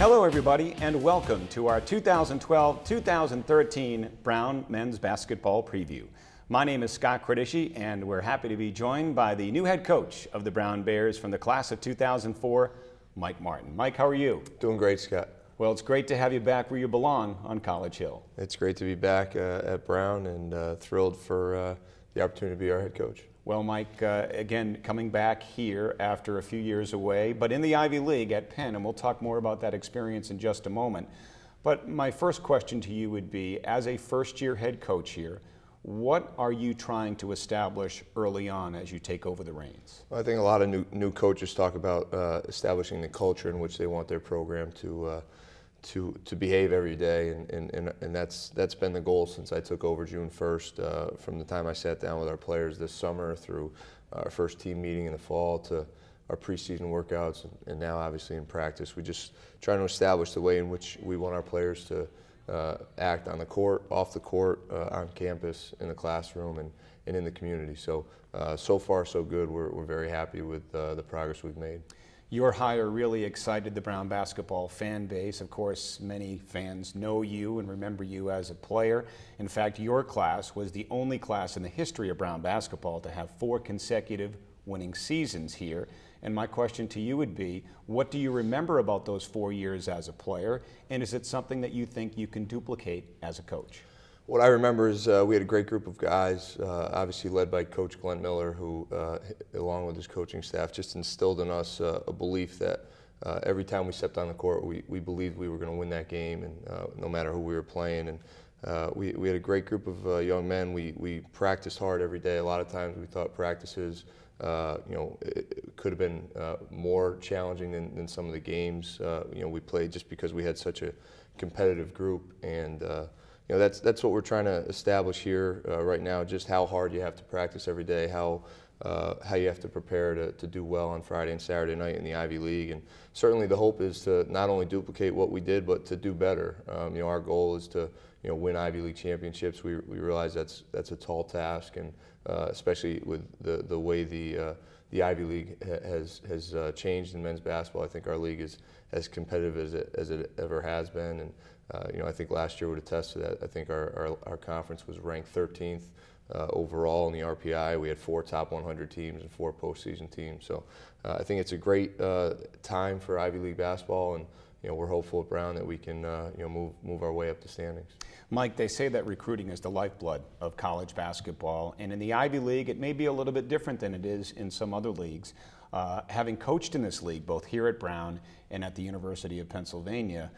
Hello, everybody, and welcome to our 2012-2013 Brown Men's Basketball Preview. My name is Scott Credici, and we're happy to be joined by the new head coach of the Brown Bears from the class of 2004, Mike Martin. Mike, how are you? Doing great, Scott. Well, it's great to have you back where you belong on College Hill. It's great to be back at Brown and thrilled for the opportunity to be our head coach. Well, Mike, again, coming back here after a few years away, but in the Ivy League at Penn, and we'll talk more about that experience in just a moment. But my first question to you would be, as a first-year head coach here, what are you trying to establish early on as you take over the reins? Well, I think a lot of new coaches talk about establishing the culture in which they want their program to behave every day, and that's been the goal since I took over June 1st, from the time I sat down with our players this summer through our first team meeting in the fall to our preseason workouts, and now obviously in practice. We just trying to establish the way in which we want our players to act on the court, off the court, on campus, in the classroom, and in the community. So far so good. We're very happy with the progress we've made. Your hire really excited the Brown basketball fan base. Of course, many fans know you and remember you as a player. In fact, your class was the only class in the history of Brown basketball to have 4 consecutive winning seasons here. And my question to you would be, what do you remember about those 4 years as a player? And is it something that you think you can duplicate as a coach? What I remember is we had a great group of guys, obviously led by Coach Glenn Miller, who, along with his coaching staff, just instilled in us a belief that every time we stepped on the court, we believed we were going to win that game, and no matter who we were playing. And we had a great group of young men. We practiced hard every day. A lot of times we thought practices, it could have been more challenging than some of the games. We played just because we had such a competitive group, and that's what we're trying to establish here right now, just how hard you have to practice every day, how you have to prepare to do well on Friday and Saturday night in the Ivy League. And certainly the hope is to not only duplicate what we did, but to do better. Our goal is to win Ivy League championships. We realize that's a tall task, and especially with the way the Ivy League has changed in men's basketball. I think our league is as competitive as it ever has been, and I think last year would attest to that. I think our conference was ranked 13th overall in the RPI. We had 4 top 100 teams and 4 postseason teams. So I think it's a great time for Ivy League basketball, and we're hopeful at Brown that we can move our way up the standings. Mike, they say that recruiting is the lifeblood of college basketball, and in the Ivy League it may be a little bit different than it is in some other leagues. Having coached in this league, both here at Brown and at the University of Pennsylvania,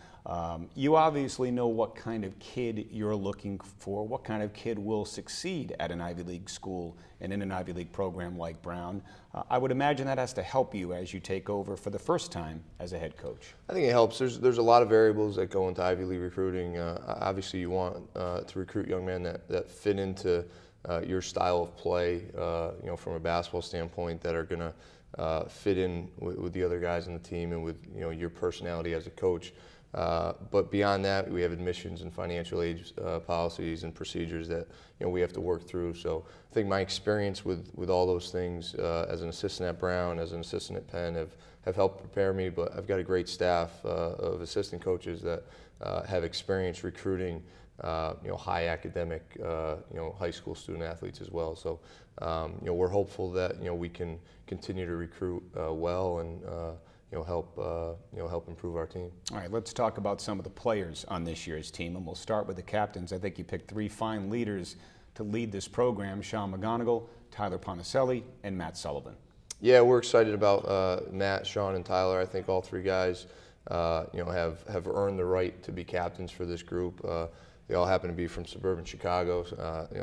you obviously know what kind of kid you're looking for, what kind of kid will succeed at an Ivy League school and in an Ivy League program like Brown. I would imagine that has to help you as you take over for the first time as a head coach. I think it helps. There's a lot of variables that go into Ivy League recruiting. Obviously, you want to recruit young men that fit into your style of play, from a basketball standpoint, that are going to fit in with the other guys on the team and with your personality as a coach. But beyond that, we have admissions and financial aid policies and procedures that we have to work through. So I think my experience with all those things as an assistant at Brown, as an assistant at Penn, have helped prepare me. But I've got a great staff of assistant coaches that have experience recruiting high academic high school student athletes as well. So we're hopeful that we can continue to recruit well and help improve our team. All right, let's talk about some of the players on this year's team, and we'll start with the captains. I think you picked 3 fine leaders to lead this program: Sean McGonigal, Tyler Ponticelli, and Matt Sullivan. Yeah, we're excited about Matt, Sean, and Tyler. I think all 3 guys have earned the right to be captains for this group. They all happen to be from suburban Chicago,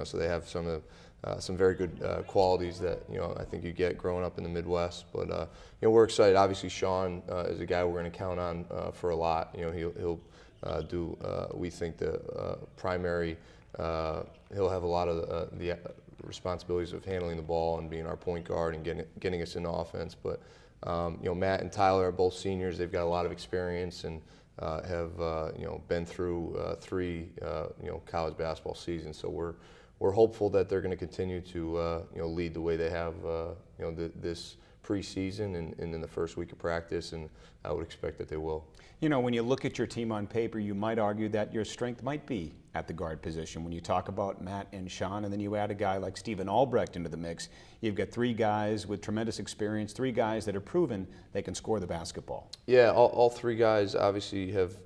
so they have some very good qualities that I think you get growing up in the Midwest. But we're excited. Obviously, Sean is a guy we're going to count on for a lot. He'll do. We think the primary. He'll have a lot of the responsibilities of handling the ball and being our point guard and getting us into offense. But Matt and Tyler are both seniors. They've got a lot of experience and have been through 3 college basketball seasons. So we're hopeful that they're going to continue to lead the way they have this preseason and in the first week of practice, and I would expect that they will. You know, when you look at your team on paper, you might argue that your strength might be at the guard position. When you talk about Matt and Sean, and then you add a guy like Steven Albrecht into the mix, you've got three guys with tremendous experience, three guys that have proven they can score the basketball. Yeah, all three guys obviously have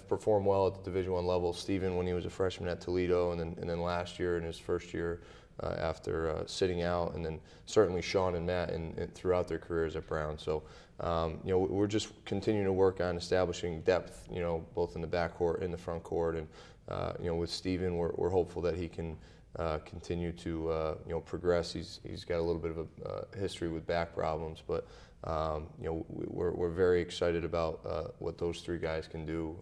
performed well at the Division I level. Steven, when he was a freshman at Toledo, and then last year in his first year after sitting out, and then certainly Sean and Matt throughout their careers at Brown. So we're just continuing to work on establishing depth, both in the backcourt and the front court, and with Steven, we're hopeful that he can continue to progress. He's got a little bit of a history with back problems, but we're very excited about what those three guys can do,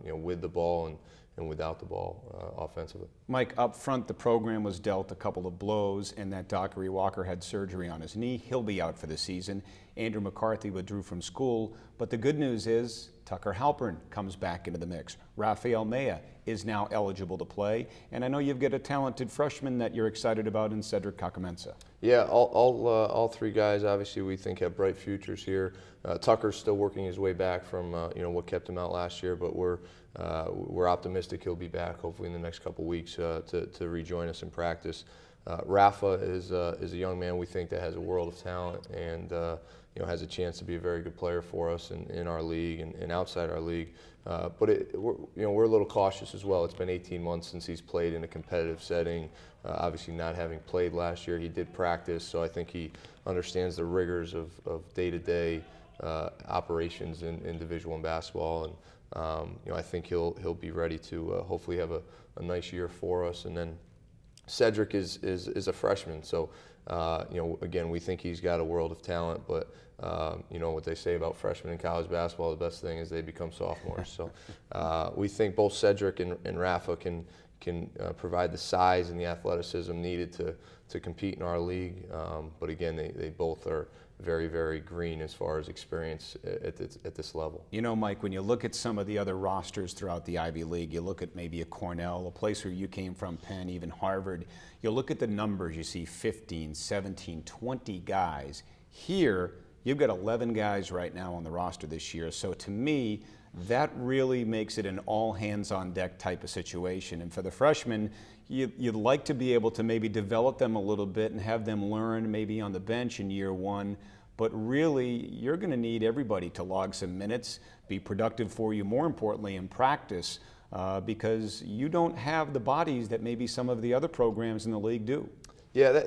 with the ball and without the ball offensively. Mike, up front, the program was dealt a couple of blows, and that Dockery Walker had surgery on his knee. He'll be out for the season. Andrew McCarthy withdrew from school, but the good news is Tucker Halpern comes back into the mix. Rafael Maya is now eligible to play, and I know you've got a talented freshman that you're excited about in Cedric Kakamensa. Yeah, all three guys obviously we think have bright futures here. Tucker's still working his way back from what kept him out last year, but we're optimistic he'll be back hopefully in the next couple weeks to rejoin us in practice. Rafa is a young man we think that has a world of talent and has a chance to be a very good player for us in our league and outside our league. But we're a little cautious as well. It's been 18 months since he's played in a competitive setting. Obviously, not having played last year, he did practice, so I think he understands the rigors of day-to-day operations in Division I basketball, and I think he'll be ready to hopefully have a nice year for us. And then Cedric is a freshman, so again, we think he's got a world of talent, but what they say about freshmen in college basketball, the best thing is they become sophomores. So we think both Cedric and Rafa can provide the size and the athleticism needed to compete in our league. But again, they both are very, very green as far as experience at this level. You know, Mike, when you look at some of the other rosters throughout the Ivy League, you look at maybe a Cornell, a place where you came from, Penn, even Harvard, you look at the numbers, you see 15, 17, 20 guys. Here, you've got 11 guys right now on the roster this year. So to me, that really makes it an all-hands-on-deck type of situation. And for the freshmen, you'd like to be able to maybe develop them a little bit and have them learn maybe on the bench in year one. But really, you're going to need everybody to log some minutes, be productive for you, more importantly, in practice, because you don't have the bodies that maybe some of the other programs in the league do. Yeah,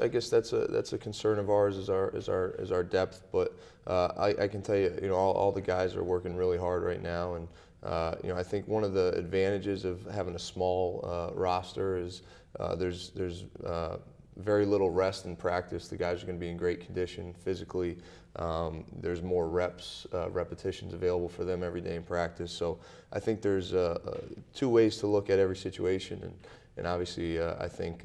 I guess that's a concern of ours is our depth. But I can tell you, all the guys are working really hard right now, and I think one of the advantages of having a small roster is there's very little rest in practice. The guys are going to be in great condition physically. There's more repetitions available for them every day in practice. So I think there's two ways to look at every situation, and obviously I think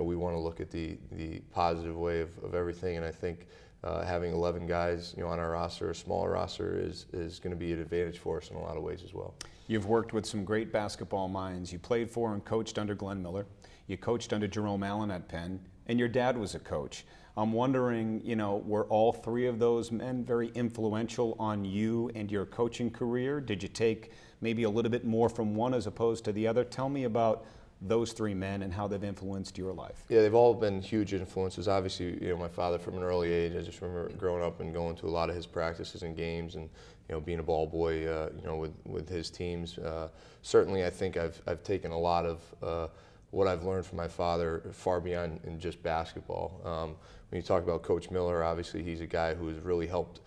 we want to look at the positive way of everything. And I think having 11 guys on our roster, a smaller roster, is going to be an advantage for us in a lot of ways as well. You've worked with some great basketball minds. You played for and coached under Glenn Miller. You coached under Jerome Allen at Penn, and your dad was a coach. I'm wondering, were all three of those men very influential on you and your coaching career? Did you take maybe a little bit more from one as opposed to the other? Tell me about those three men and how they've influenced your life. Yeah, they've all been huge influences. Obviously, my father from an early age, I just remember growing up and going to a lot of his practices and games, and being a ball boy, with his teams. Certainly, I think I've taken a lot of what I've learned from my father far beyond in just basketball. When you talk about Coach Miller, obviously he's a guy who has really helped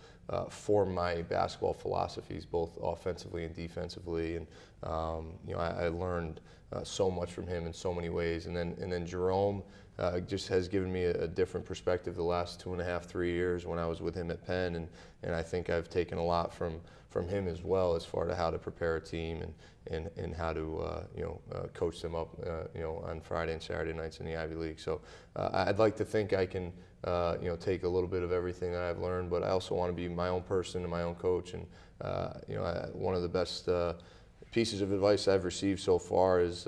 form my basketball philosophies, both offensively and defensively. And I learned so much from him in so many ways. And then Jerome just has given me a different perspective the last 2.5, 3 years when I was with him at Penn. And I think I've taken a lot from him as well as far as how to prepare a team and how to coach them up on Friday and Saturday nights in the Ivy League. So I'd like to think I can take a little bit of everything that I've learned, but I also want to be my own person and my own coach. And one of the best pieces of advice I've received so far is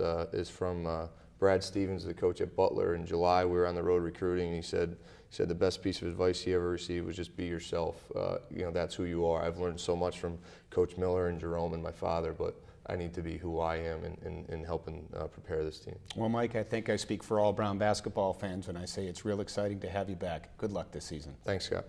from Brad Stevens, the coach at Butler. In July, we were on the road recruiting, and he said the best piece of advice he ever received was just be yourself. That's who you are. I've learned so much from Coach Miller and Jerome and my father, but I need to be who I am in helping prepare this team. Well, Mike, I think I speak for all Brown basketball fans when I say it's real exciting to have you back. Good luck this season. Thanks, Scott.